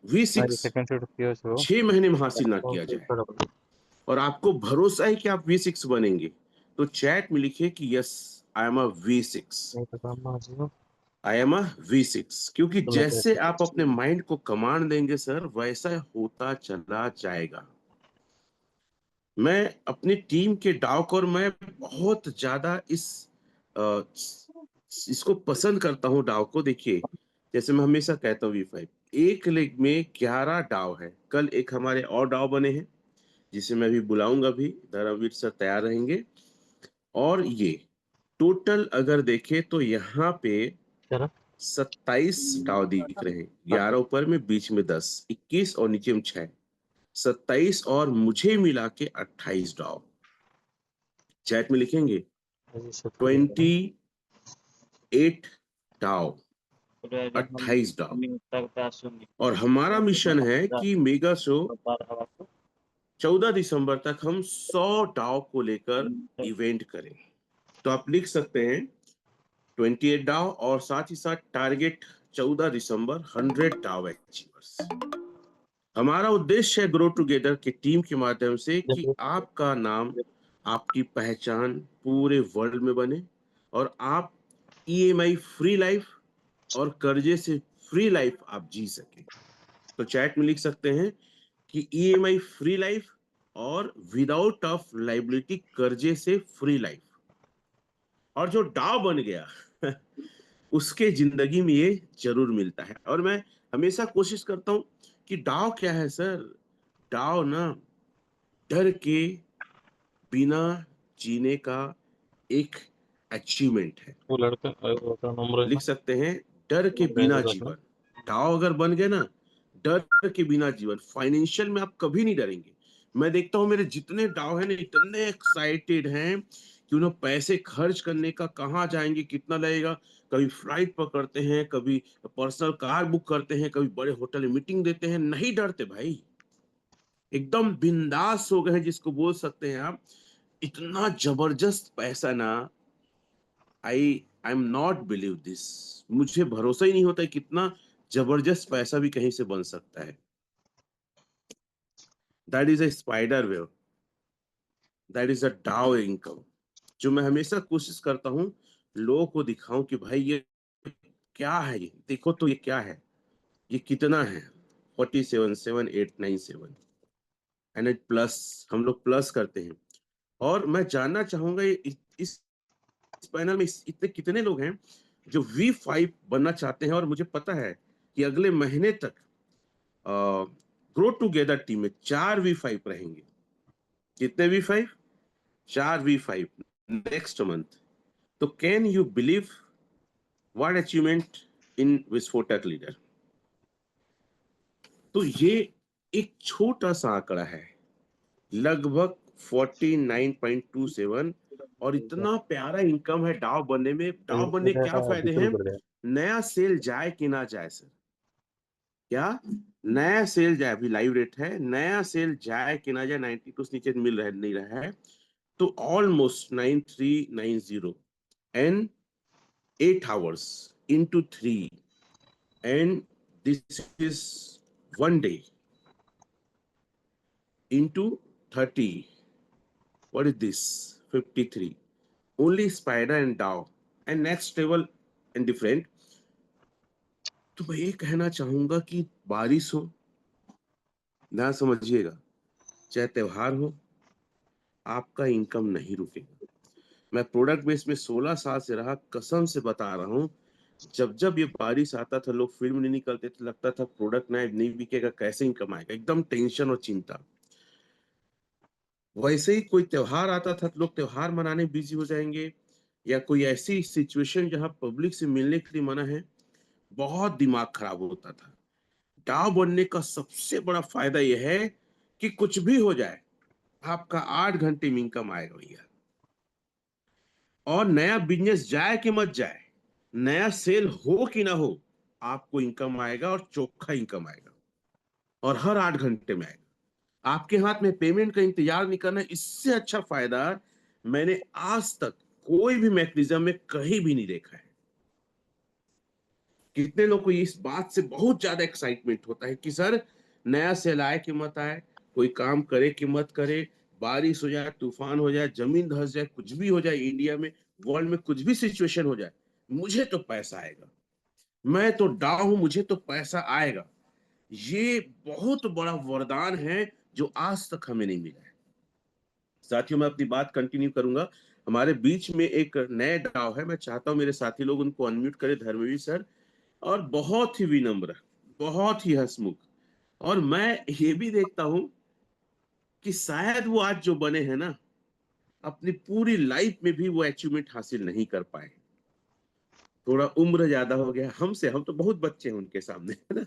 V6 6 महीने में हासिल ना किया जाए और आपको भरोसा है कि आप V6 बनेंगे, तो चैट में लिखिए कि yes I am a V6, I am a V6, क्योंकि जैसे आप अपने माइंड को कमांड देंगे सर, वैसा होता चला जाएगा। मैं अपनी टीम के डाउक और मैं बहुत ज्यादा इसको पसंद करता हूँ डाव को। देखिए, जैसे मैं हमेशा कहता हूँ V5 एक लेग में 11 डाव है। कल एक हमारे और डाव बने हैं जिसे मैं भी बुलाऊंगा भी, धर्मवीर सर तैयार रहेंगे। और ये टोटल अगर देखें तो यहाँ पे 27 डाव दिख रहे हैं, 11 ऊपर में, बीच में 10, 21 और नीचे में 6, 27 और मुझे मिला के 28 डाव। चैट में लिखेंगे 28 डाव, 28 डाव। और हमारा मिशन है कि मेगा शो 14 दिसंबर तक हम 100 डाव को लेकर इवेंट करें। तो आप लिख सकते हैं 28 डाव और साथ ही साथ टारगेट 14 दिसंबर 100 डाव अचीवर्स। हमारा उद्देश्य है ग्रो टुगेदर की टीम के माध्यम से कि आपका नाम, आपकी पहचान पूरे वर्ल्ड में बने और आप ईएमआई फ्री लाइफ और कर्जे से फ्री लाइफ आप जी सके। तो चैट में लिख सकते हैं कि ईएमआई फ्री लाइफ और विदाउट ऑफ लाइबिलिटी कर्जे से फ्री लाइफ। और जो डाव बन गया उसके जिंदगी में ये जरूर मिलता है। और मैं हमेशा कोशिश करता हूं कि डाव क्या है सर, डाव ना डर के बिना जीने का एक अचीवमेंट है। वो लड़का लिख सकते हैं डर के बिना जीवन। डाव अगर बन गए ना, डर के बिना जीवन। फाइनेंशियल में आप कभी नहीं डरेंगे। मैं देखता हूं मेरे जितने डाव हैं ना, इतने एक्साइटेड हैं कि उन्हें पैसे खर्च करने का, कहाँ जाएंगे, कितना लगेगा। कभी फ्लाइट पकड़ते हैं, कभी पर्सनल कार बुक करते हैं, कभी बड़े होटल में मीटिंग देते हैं। नहीं डरते भाई, एकदम बिंदास हो गए हैं, जिसको बोल सकते हैं आप। इतना जबरदस्त पैसा ना, I am not believe this. मुझे भरोसा ही नहीं होता है कितना जबरदस्त पैसा भी कहीं से बन सकता है। That is a spider wave, that is a डाउ इनकम, जो मैं हमेशा कोशिश करता हूं लोगों को दिखाऊं कि भाई ये क्या है, ये देखो तो ये क्या है, ये कितना है। 477897 एंड प्लस, हम लोग प्लस करते हैं। और मैं जानना चाहूंगा इस पैनल में इतने कितने लोग हैं जो V5 बनना चाहते हैं। और मुझे पता है कि अगले महीने तक ग्रो टुगेदर टीम में 4 V5 रहेंगे। कितने V5? 4 V5 next month. तो can you believe what achievement in विस्फोटक लीडर। तो ये एक छोटा सा आंकड़ा है, लगभग 49.27, और इतना प्यारा इनकम है डाव बनने में। डाव बनने के क्या फायदे हैं? नया सेल जाए कि ना जाए सर, क्या नया सेल जाए, अभी लाइव रेट है, नया सेल जाए कि ना जाए, 92 से नीचे मिल रहा है, नहीं रहा है, तो almost 9390 and 8 hours into 3, and this is 1 day into 30. What is this? 53. Only spider and dow and next level and different. तो मैं ये कहना चाहूंगा कि बारिश हो ना, समझिएगा, चाहे त्योहार हो, आपका इनकम नहीं रुकेगा। मैं प्रोडक्ट बेस में 16 साल से रहा, कसम से बता रहा हूँ। जब जब ये बारिश आता था, लोग फिल्म नहीं निकलते थे, लगता था प्रोडक्ट नहीं बिकेगा, कैसे इनकम आएगा, एकदम टेंशन और चिंता। वैसे ही कोई त्योहार आता था तो लोग त्योहार मनाने बिजी हो जाएंगे, या कोई ऐसी सिचुएशन जहां पब्लिक से मिलने के लिए मना है, बहुत दिमाग खराब होता था। डाव बनने का सबसे बड़ा फायदा यह है कि कुछ भी हो जाए, आपका 8 घंटे में इनकम आएगा भैया। और नया बिजनेस जाए कि मत जाए, नया सेल हो कि ना हो, आपको इनकम आएगा और चोखा इनकम आएगा, और हर 8 घंटे में आएगा। आपके हाथ में पेमेंट का इंतजार नहीं करना। इससे अच्छा फायदा मैंने आज तक कोई भी मैकेनिज्म में कहीं भी नहीं देखा है। कितने लोग को इस बात से बहुत ज्यादा एक्साइटमेंट होता है कि सर नया सेल आए कि मत आए, कोई काम करे कि मत करे, बारिश हो जाए, तूफान हो जाए, जमीन धस जाए, कुछ भी हो जाए, इंडिया में वर्ल्ड में कुछ भी सिचुएशन हो जाए, मुझे तो पैसा आएगा, मैं तो डाउ हूं, मुझे तो पैसा आएगा। ये बहुत बड़ा वरदान है जो आज तक हमें नहीं मिला है। साथियों, मैं अपनी बात कंटिन्यू करूंगा। हमारे बीच में एक नए डाव है, मैं चाहता हूं मेरे साथी लोग उनको अनम्यूट करें, धर्मवीर सर। और बहुत ही विनम्र, बहुत ही हंसमुख, और मैं ये भी देखता हूं कि शायद वो आज जो बने हैं ना, अपनी पूरी लाइफ में भी वो अचीवमेंट हासिल नहीं कर पाए। थोड़ा उम्र ज्यादा हो गया हमसे, हम तो बहुत बच्चे हैं उनके सामने, है ना।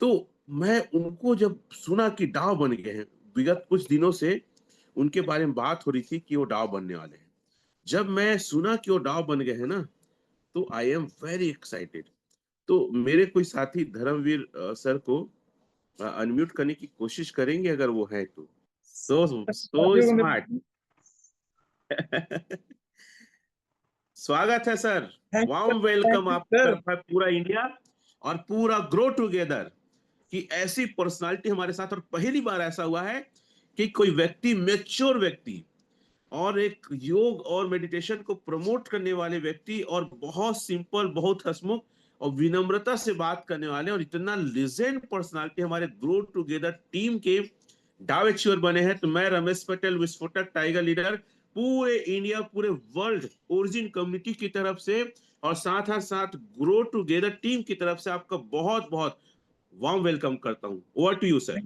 तो मैं उनको जब सुना कि डाव बन गए हैं, विगत कुछ दिनों से उनके बारे में बात हो रही थी कि वो डाव बनने वाले हैं, जब मैं सुना कि वो डाव बन गए हैं ना, तो आई एम वेरी एक्साइटेड। तो मेरे कोई साथी धर्मवीर सर को अनम्यूट करने की कोशिश करेंगे अगर वो है तो। सो साथियों को स्मार्ट। स्वागत है सर, वार्म वेलकम आपकी सर, तरफ है पूरा इंडिया और पूरा ग्रो टुगेदर कि ऐसी पर्सनालिटी हमारे साथ। और पहली बार ऐसा हुआ है कि कोई व्यक्ति, मैच्योर व्यक्ति और एक योग और मेडिटेशन को प्रमोट करने वाले व्यक्ति, और बहुत सिंपल, बहुत हंसमुख और विनम्रता से बात करने वाले, और इतना लेजेंड पर्सनालिटी हमारे ग्रो टुगेदर टीम के डाव अचीवर बने हैं। तो मैं रमेश पटेल, विस्फोटक टाइगर लीडर, पूरे इंडिया, पूरे वर्ल्ड ओरिजिन कम्युनिटी की तरफ से और साथ ग्रो टुगेदर टीम की तरफ से आपका बहुत बहुत वार्म वेलकम करता हूं। Over to you sir.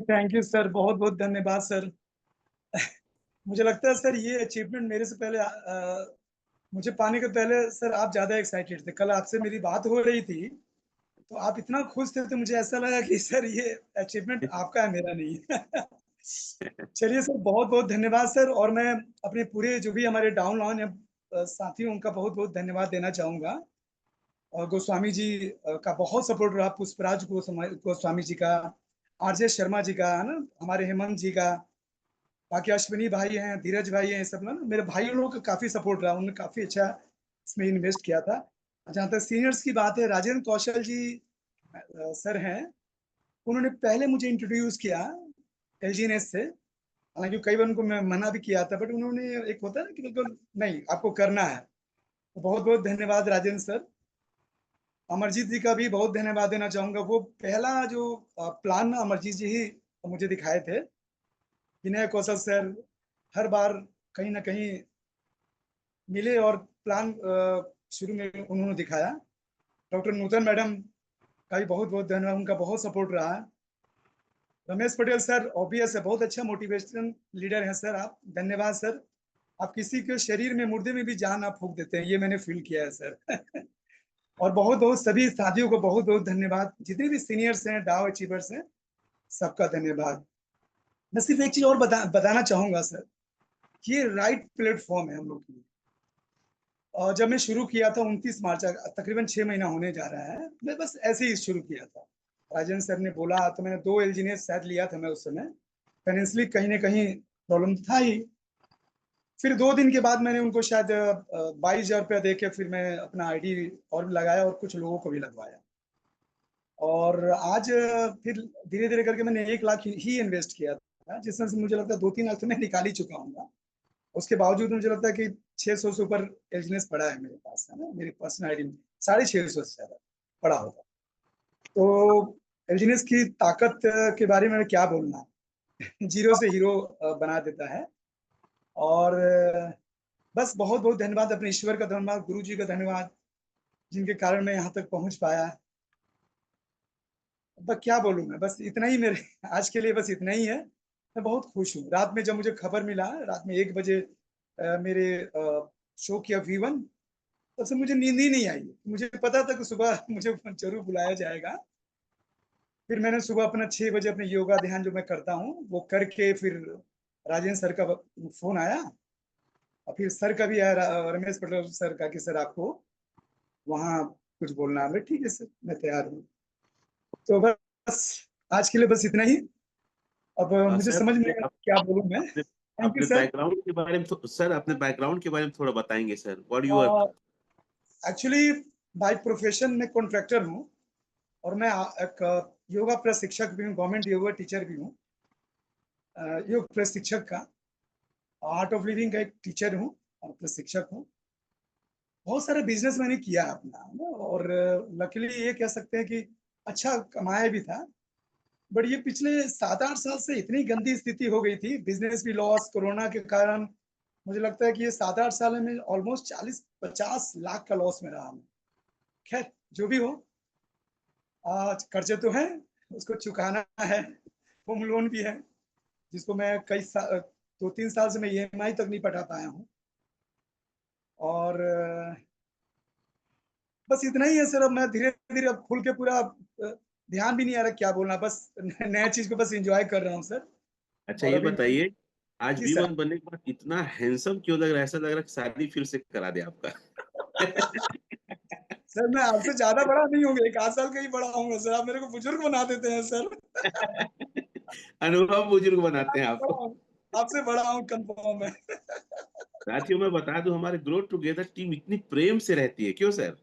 Thank you sir, बहुत बहुत धन्यवाद सर। मुझे लगता है सर ये अचीवमेंट मेरे से पहले मुझे पाने के पहले सर आप ज्यादा एक्साइटेड थे। कल आपसे मेरी बात हो रही थी तो आप इतना खुश थे, तो मुझे ऐसा लगा कि सर ये अचीवमेंट आपका है, मेरा नहीं है। चलिए सर, बहुत बहुत धन्यवाद सर। और मैं अपने पूरे जो भी हमारे डाउन लाइन साथी हैं, उनका बहुत बहुत धन्यवाद देना चाहूंगा। और गोस्वामी जी का बहुत सपोर्ट रहा, पुष्पराज गोस्वामी जी का, आरजे शर्मा जी का, है ना, हमारे हेमंत जी का, बाकी अश्विनी भाई हैं, धीरज भाई हैं, ये सब ना मेरे भाई लोगों का काफी सपोर्ट रहा, उन्होंने काफी अच्छा इसमें इन्वेस्ट किया था। जहाँ तक सीनियर्स की बात है, राजेंद्र कौशल जी सर हैं, उन्होंने पहले मुझे इंट्रोड्यूस किया एलजीएनएस से। हालांकि कई बार उनको मैं मना भी किया था, बट उन्होंने, एक होता है ना कि बिल्कुल नहीं, आपको करना है। तो बहुत बहुत धन्यवाद राजेंद्र सर। अमरजीत जी का भी बहुत धन्यवाद देना चाहूंगा। वो पहला जो प्लान ना अमरजीत जी ही मुझे दिखाए थे। विनय कौशल सर हर बार कहीं ना कहीं मिले और प्लान शुरू में उन्होंने दिखाया। डॉक्टर नूतन मैडम का भी बहुत बहुत धन्यवाद, उनका बहुत सपोर्ट रहा। रमेश पटेल सर ऑब्वियस है, बहुत अच्छा मोटिवेशन लीडर है सर आप, धन्यवाद सर। आप किसी के शरीर में, मुर्दे में भी जान आप फूंक देते हैं, ये मैंने फील किया है सर। और बहुत बहुत सभी साथियों को बहुत बहुत धन्यवाद, जितने भी सीनियर्स हैं, डाव अचीवर्स हैं, सबका धन्यवाद। मैं सिर्फ एक चीज और बताना चाहूंगा सर, कि ये राइट प्लेटफॉर्म है हम लोग के लिए। और जब मैं शुरू किया था 29 मार्च, तकरीबन 6 महीना होने जा रहा है, मैं बस ऐसे ही शुरू किया था। राजेंद्र सर ने बोला तो मैंने 2 एलजीनियस शायद लिया था मैं उस समय। फाइनेंशियली कहीं ना कहीं प्रॉब्लम था ही। फिर 2 दिन के बाद मैंने उनको शायद 22,000 रुपया दे के फिर मैं अपना आईडी और भी लगाया और कुछ लोगों को भी लगवाया। और आज फिर धीरे धीरे करके मैंने 1 लाख ही इन्वेस्ट किया था, जिसमें से मुझे लगता है 2-3 लाख तो मैं निकाल ही चुका हूँ। उसके बावजूद मुझे लगता है कि 600 से ऊपर एलजीनेस पड़ा है मेरे पास, है ना, मेरी पर्सनल आईडी में 650 से ज्यादा पड़ा होगा। तो एलजीनेस की ताकत के बारे में क्या बोलना, जीरो से हीरो बना देता है। और बस बहुत बहुत धन्यवाद, अपने ईश्वर का धन्यवाद, गुरु जी का धन्यवाद, जिनके कारण मैं यहाँ तक पहुंच पाया। बस क्या बोलूं मैं, बस इतना ही मेरे आज के लिए, बस इतना ही है। मैं बहुत खुश हूँ। रात में जब मुझे खबर मिला, रात में 1 बजे मेरे शो किया V1, तब से मुझे नींद ही नहीं आई। मुझे पता था कि सुबह मुझे जरूर बुलाया जाएगा। फिर मैंने सुबह अपना 6 बजे अपने योगा ध्यान जो मैं करता हूँ वो करके, फिर राजेंद्र सर का फोन आया, और फिर सर का भी आया, रमेश पटेल सर का, कि सर आपको वहाँ कुछ बोलना है। ठीक है सर, मैं तैयार हूँ। तो बस आज के लिए बस इतना ही। अब मुझे सर समझ में क्या बोलूँ मैं। अपने थैंक यू अपने सर। बैकग्राउंड के बारे में सर, अपने बैकग्राउंड के बारे में थोड़ा बताएंगे sir, what you are. Actually by profession में कॉन्ट्रैक्टर हूँ और मैं एक योगा प्रशिक्षक भी हूँ, गवर्नमेंट योगा टीचर भी हूँ। योग प्रशिक्षक का, आर्ट ऑफ लिविंग का एक टीचर हूँ और प्रशिक्षक हूँ। बहुत सारे बिजनेस मैंने किया अपना और लकीली ये कह सकते हैं कि अच्छा कमाया भी था। बट ये पिछले 7-8 साल से इतनी गंदी स्थिति हो गई थी, बिजनेस भी लॉस, कोरोना के कारण मुझे लगता है कि ये 7-8 साल में ऑलमोस्ट 40-50 लाख का लॉस में रहा हूँ। खैर जो भी हो, आज कर्जे तो हैं, उसको चुकाना है। होम लोन भी है, जिसको मैं 2-3 साल से मैं ईएमआई तक नहीं पटा पाया हूँ। और बस इतना ही है सर। अब मैं धीरे-धीरे अब खुल के पूरा ध्यान भी नहीं आ रहा क्या बोलना, बस नया चीज़ को बस एन्जॉय कर रहा हूँ सर। अच्छा और ये अभी बताइए, आज जी V1 सर। बनने के बाद इतना हैंडसम क्यों लग रहा है? ऐसा लग रहा है कि शादी फिर से करा दें आपका। सर मैं आपसे ज़्यादा बड़ा नहीं हूँ, 1 आध साल का ही बड़ा होऊँगा सर, आप मेरे को बुजुर्ग बना देते हैं सर। अनुभव बुजुर्ग मैं बनाते हैं आपसे बड़ा आपको। हूँ, आपसे बड़ा हूँ कन्फर्म है। साथियों मैं बता दूं हमारे ग्रो टुगेदर टीम इतनी प्रेम से रहती है, क्यों सर?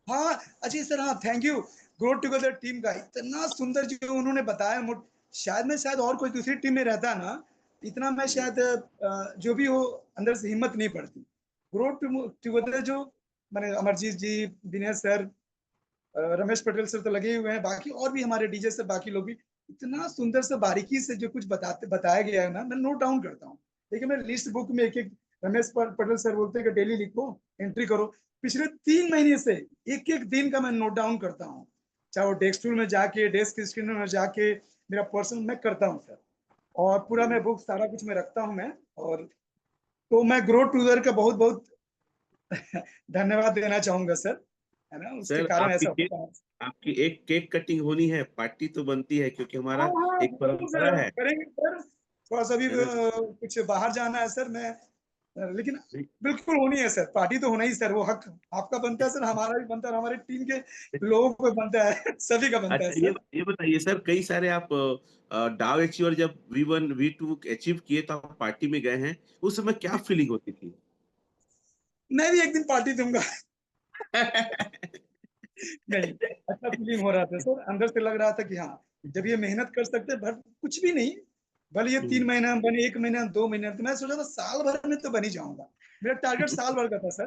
हाँ, अजय सर हाँ, thank you. Grow together team का इतना सुंदर जो उन्होंने बताया शायद और कोई दूसरी टीम में रहता ना, इतना मैं शायद जो भी हो अंदर से हिम्मत नहीं पड़ती। ग्रो टुगेदर जो मैंने अमरजीत जी, दिनेश सर, रमेश पटेल सर तो लगे ही हुए हैं, बाकी और भी हमारे डीजे सर, बाकी लोग भी इतना सुंदर से बारीकी से जो कुछ बताया गया है ना, मैं नोट डाउन करता हूँ। देखिए मैं लिस्ट बुक में एक-एक रमेश पटेल सर बोलते हैं कि डेली लिखो, एंट्री करो। पिछले 3 महीने से एक-एक दिन का मैं नोट डाउन करता हूँ। चाहे वो डेस्क टूल में जाके, डेस्क स्क्रीनर में जाके, मेरा पर्सनल मैं करता हूँ सर। और पूरा मैं बुक सारा कुछ मैं रखता हूँ मैं। और तो मैं ग्रो टुगेदर का बहुत-बहुत धन्यवाद देना चाहूँगा सर, है ना? उसके सर कारण ऐसा होता है। आपकी एक केक कटिंग होनी है, पार्टी तो बनती है क्योंकि हाँ, हमारा हाँ, एक ज़रूर परंपरा सर, है। करेंगे सर। थोड़ा-सा अभी है ना? कुछ बाहर जाना है सर मैं, लेकिन जी। बिल्कुल होनी है सर, पार्टी तो होना ही सर, वो हक आपका बनता है सर, हमारा भी बनता है और हमारी टीम के लोगों को बनता है, सभी का बनता है अच्छा सर। ये बताइए सर, कई सारे आप डाव अचीवर जब V1 V2 अचीव किए तो आप पार्टी में गए हैं, उस समय क्या जी, फीलिंग होती थी? मैं भी एक दिन पार्टी दूँगा। नहीं, अच्छा फीलिंग हो रहा था सर, अंदर से लग रहा था कि हाँ, जब ये मेहनत कर सकते हैं भर कुछ भी नहीं, भले ये 3 हुँ, महीना हम बने, 1 महीना, 2 महीना, तो मैं सोचा था साल भर में तो बन ही जाऊँगा। मेरा टारगेट साल भर का था सर।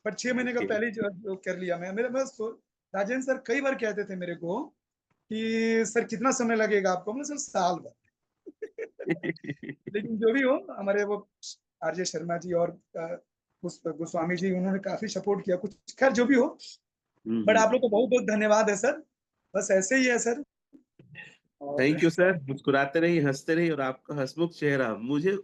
पर 6 महीने का ओके। पहले ही जो कर लिया मैं। मेरा मैं सो राजेंद्र सर कई बार कहते थे मेरे को कि सर कितना समय लगेगा आपको? मैंने सर साल भर। लेकिन जो भी हो हमारे वो आरजे शर्मा जी और गोस्वामी जी उन्होंने काफ़ी सपोर्ट किया कुछ खैर जो भी हो, हुँ, बट हुँ। आप लोग को बहुत-बहुत धन्यवाद है सर। बस ऐसे ही है सर। और थैंक यू सर, मुस्कुराते रहिए, हँसते रहिए और आपका हँसमुख चेहरा मुझे